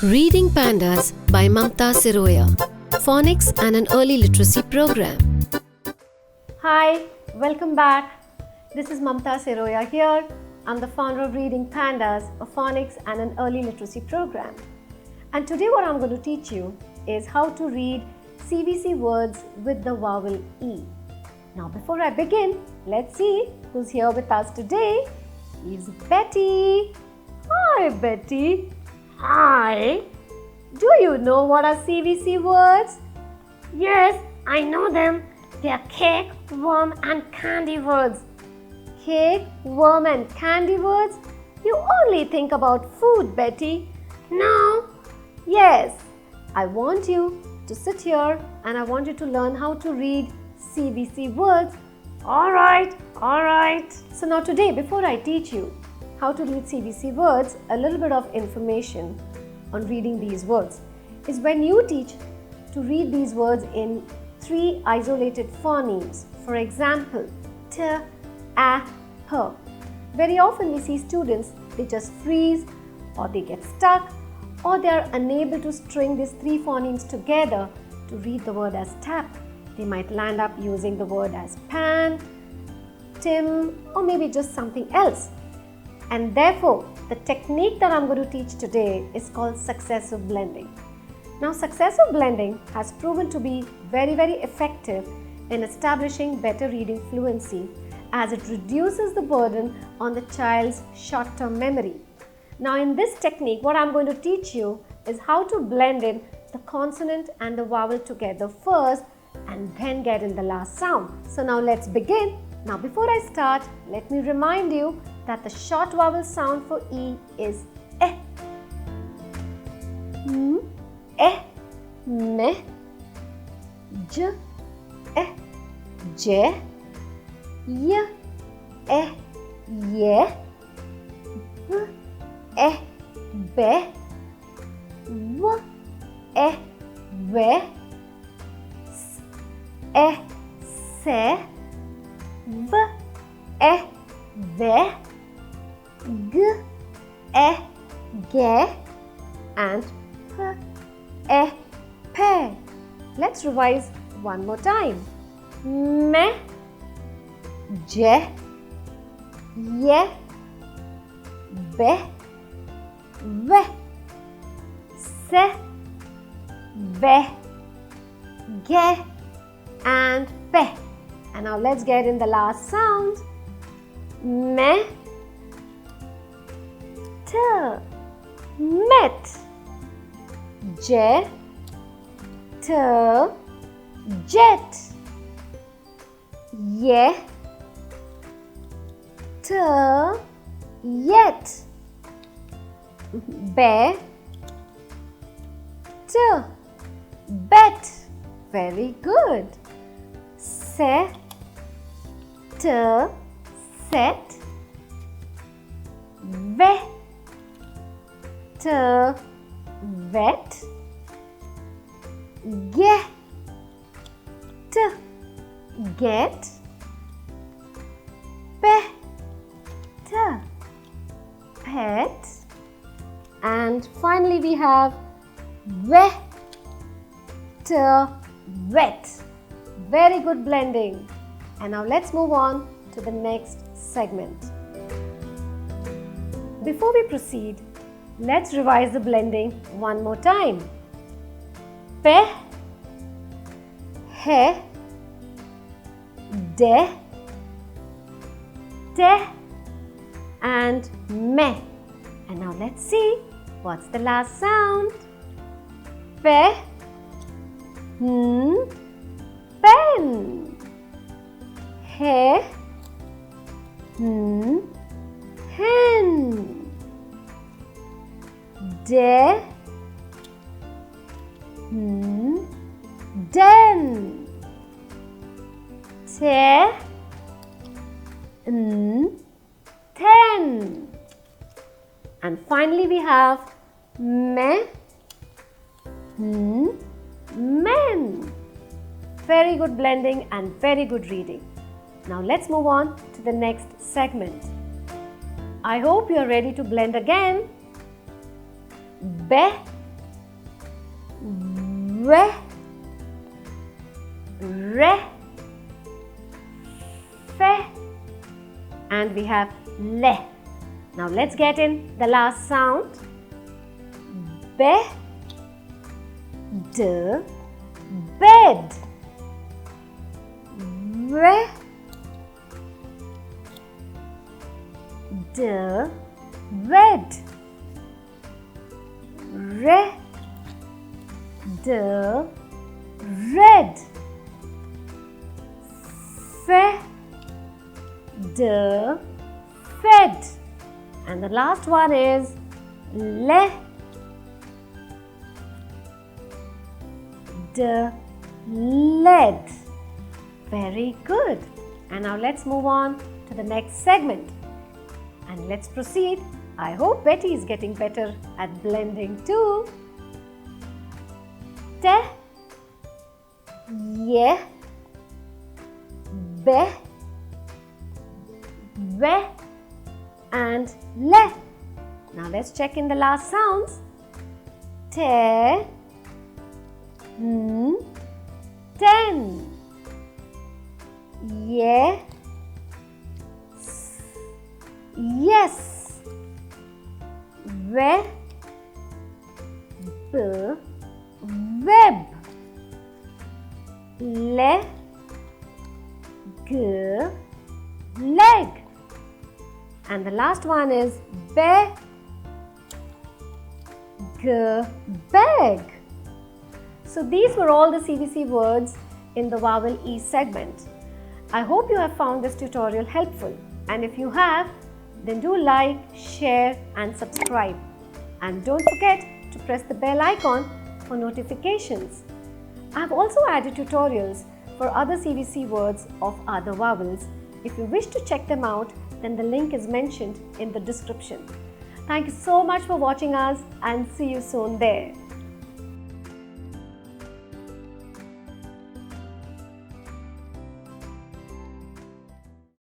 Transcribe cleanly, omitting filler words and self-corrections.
Reading Pandas by Mamta Siroya, Phonics and an Early Literacy Program. Hi, welcome back. This is Mamta Siroya here. I'm the founder of Reading Pandas, a Phonics and an Early Literacy Program. And today what I'm going to teach you is how to read CVC words with the vowel E. Now before I begin, let's see who's here with us today. It's Betty. Hi Betty. Hi. Do you know what are CVC words? Yes, I know them. They are cake, worm and candy words. Cake, worm and candy words? You only think about food, Betty. No. Yes. I want you to sit here and I want you to learn how to read CVC words. Alright. So now today, before I teach you how to read CVC words, a little bit of information on reading these words is when you teach to read these words in 3 isolated phonemes. For example, t, a, h. Very often we see students, they just freeze or they get stuck or they are unable to string these 3 phonemes together to read the word as tap. They might land up using the word as pan, Tim, or maybe just something else. And therefore, the technique that I'm going to teach today is called successive blending. Now, successive blending has proven to be very effective in establishing better reading fluency as it reduces the burden on the child's short-term memory. Now, in this technique, what I'm going to teach you is how to blend in the consonant and the vowel together first and then get in the last sound. So now let's begin. Now before I start, let me remind you that the short vowel sound for E is E. M, E, me, J, E, J, Y, E, ye, B, E, be, W, E, we, S, E, se, V, E, ve, G, E, ge, and P, E, pe. Let's revise one more time. Me, je, ye, be, ve, se, ve, ge, and pe. And now let's get in the last sound. Me, t, met. Je, t, jet. Ye, t, yet. Be, t, bet. Very good. Se, t, set. Ve, t, vet. Ge, t, get. Pe, t, pet. And finally we have ve, t, wet. Very good blending. And now let's move on to the next segment. Before we proceed, let's revise the blending one more time. Pe, he, de, te, and me. And now let's see what's the last sound. Pe, pen. He, hen. De, den. Te, ten. And finally we have me, men. Very good blending and very good reading. Now let's move on to the next segment. I hope you are ready to blend again. Be, re, re, fe, and we have le. Now let's get in the last sound. Be, d, bed. Re, d, red. Re, d, red. Fe, d, fed. And the last one is le, d, led. Very good. And now let's move on to the next segment. And let's proceed. I hope Betty is getting better at blending too. Te, ye, be, ve, and le. Now let's check in the last sounds. Te, n, ten. Ye, yes. Ve, b, web. Le, g, leg. And the last one is be, g, beg. So these were all the CVC words in the Vowel E segment. I hope you have found this tutorial helpful, and if you have, then do like, share and subscribe. And don't forget to press the bell icon for notifications. I have also added tutorials for other CVC words of other vowels. If you wish to check them out, then the link is mentioned in the description. Thank you so much for watching us and see you soon there.